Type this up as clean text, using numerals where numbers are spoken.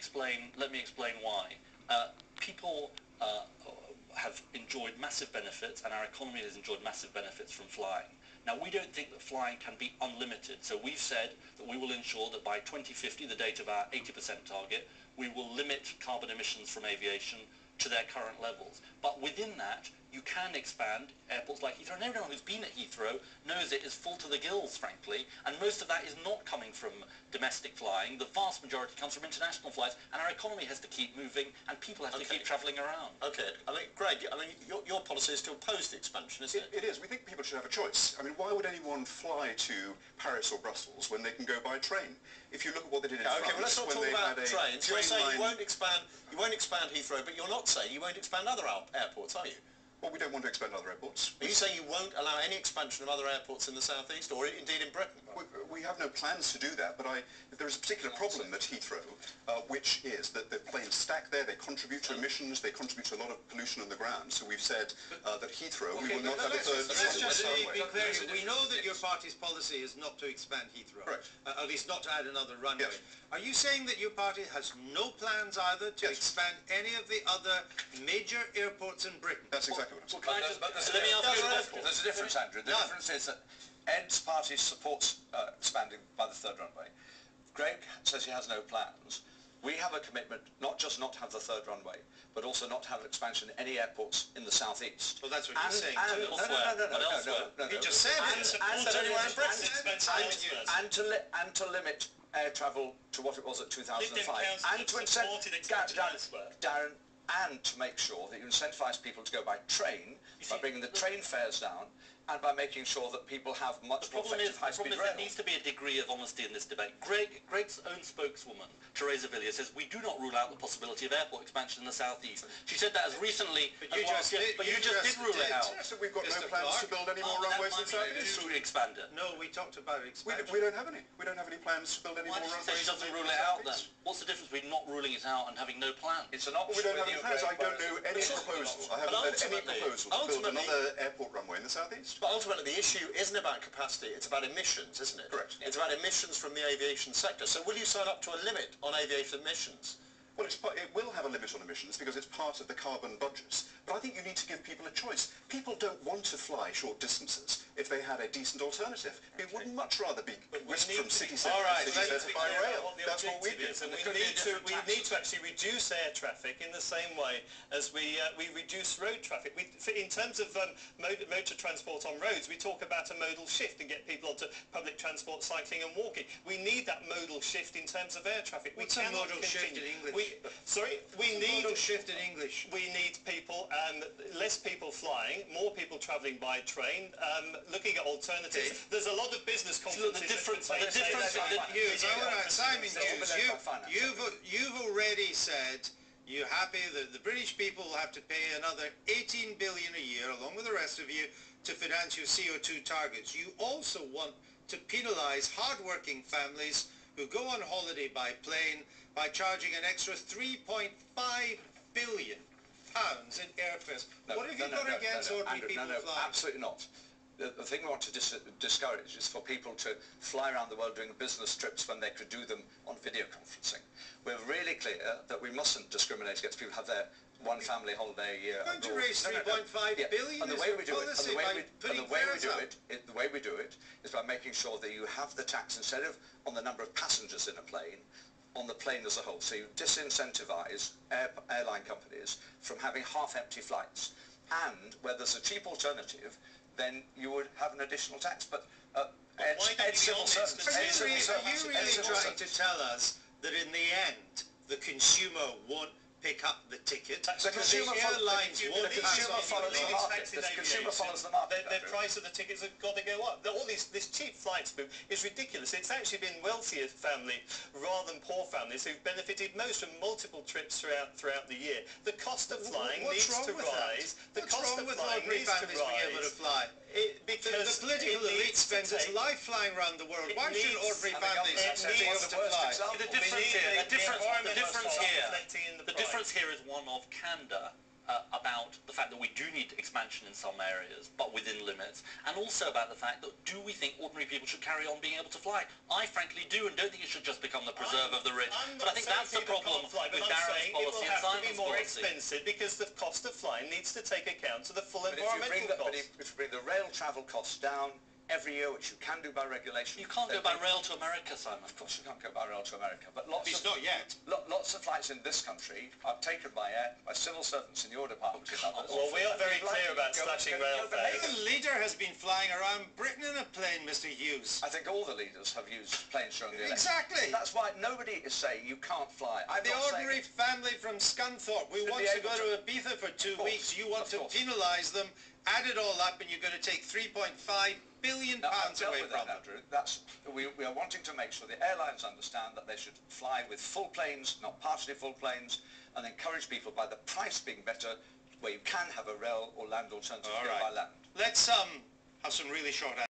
explain why. People have enjoyed massive benefits, and our economy has enjoyed massive benefits from flying. Now, we don't think that flying can be unlimited, so we've said that we will ensure that by 2050, the date of our 80% target, we will limit carbon emissions from aviation to their current levels. But within that, you can expand airports like Heathrow. And everyone who's been at Heathrow knows it is full to the gills, frankly, and most of that is not coming from domestic flying. The vast majority comes from international flights, and our economy has to keep moving, and people have to keep travelling around. Okay, I mean, Greg, your policy is to oppose the expansion, isn't it? It is. We think people should have a choice. I mean, why would anyone fly to Paris or Brussels when they can go by train? If you look at what they did in France, okay, well, let's not talk about trains. You're saying you won't expand Heathrow, but you're not saying you won't expand other airports, are you? Well, we don't want to expand other airports. Are you saying you won't allow any expansion of other airports in the southeast, or indeed in Britain? We have no plans to do that, but there is a particular problem at Heathrow, which is that the planes stack there, they contribute to emissions, they contribute to a lot of pollution on the ground. So we've said that Heathrow, we will not have a third runway. Be clear, we know that your party's policy is not to expand Heathrow, at least not to add another runway. Yes. Are you saying that your party has no plans either to expand any of the other major airports in Britain? That's exactly what I'm saying. There's a difference, Andrew. The difference is that Ed's party supports expanding by the third runway. Greg says he has no plans. We have a commitment not just not to have the third runway, but also not to have an expansion in any airports in the southeast. Well, that's what you're saying too. No. He just said it. And to limit air travel to what it was at 2005. And to Darren, and to make sure that you incentivise people to go by train by bringing the train fares down, and by making sure that people have much more effective high-speed rail. There needs to be a degree of honesty in this debate. Greg's own spokeswoman, Teresa Villiers, says we do not rule out the possibility of airport expansion in the southeast. She said that as recently as last year, but you just did rule it out. So we've got no plans to build any more runways in the southeast. To expand it. No, we talked about expansion. We don't have any. We don't have any plans to build any more runways. Why did she say she doesn't rule it out then? What's the difference between not ruling it out and having no plan? It's an option. We don't have any plans. I don't know any proposal. I haven't heard any proposal to build another airport runway in the southeast. But ultimately, the issue isn't about capacity, it's about emissions, isn't it? Correct. It's about emissions from the aviation sector. So will you sign up to a limit on aviation emissions? Well, it will have a limit on emissions because it's part of the carbon budgets. But I think you need to give people a choice. People don't want to fly short distances if they had a decent alternative. They would much rather be whisked from city centre to city centre by rail. That's what we do. And we need to actually reduce air traffic in the same way as we reduce road traffic. In terms of motor transport on roads, we talk about a modal shift and get people onto public transport, cycling and walking. We need that modal shift in terms of air traffic. What's a modal shift in English? We need modal shift in English. We need people, less people flying, more people travelling by train, looking at alternatives. Okay. There's a lot of business conferences. Simon Hughes, you've already said you're happy that the British people will have to pay another 18 billion a year, along with the rest of you, to finance your CO2 targets. You also want to penalise hard-working families who go on holiday by plane by charging an extra £3.5 billion in airfares. What have you got against ordinary people flying? Absolutely not. The thing we want to discourage is for people to fly around the world doing business trips when they could do them on video conferencing. We're really clear that we mustn't discriminate against people who have their one family holiday a year. Going to raise 3.5 billion and the way we do it, the way we do it is by making sure that you have the tax instead of on the number of passengers in a plane, on the plane as a whole. So you disincentivize airline companies from having half-empty flights. And where there's a cheap alternative, then you would have an additional tax. But Are you really trying to tell us that in the end, the consumer won't pick up the ticket? The consumer follows the market. The price of the tickets have got to go up. All this cheap flights boom is ridiculous. It's actually been wealthier families rather than poor families who've benefited most from multiple trips throughout the year. The cost of flying needs to rise. The cost of flying needs to rise. Because the political elite spends its life flying around the world. Why should ordinary families be able to fly? The difference here is one of candour about the fact that we do need expansion in some areas, but within limits, and also about the fact that do we think ordinary people should carry on being able to fly? I frankly do, and don't think it should just become the preserve of the rich. But I think that's the problem be more expensive because the cost of flying needs to take account of the full But environmental cost. if you bring the rail travel costs down every year, which you can do by regulation. You can't go by rail to America, Simon. Of course you can't go by rail to America, but lots not yet. Lots of flights in this country are taken by air, by civil servants in your department in others. Well, we are very clear about slashing rail fares. The leader has been flying around Britain in a plane, Mr. Hughes. I think all the leaders have used planes during the election. Exactly. That's why nobody is saying you can't fly. The ordinary family from Scunthorpe who wants to go to Ibiza for 2 weeks, you want to penalise them, add it all up, and you're going to take £3.5 billion away from them. We are wanting to make sure the airlines understand that they should fly with full planes, not partially full planes, and encourage people by the price being better, where you can have a rail or land alternative by land. Let's have some really short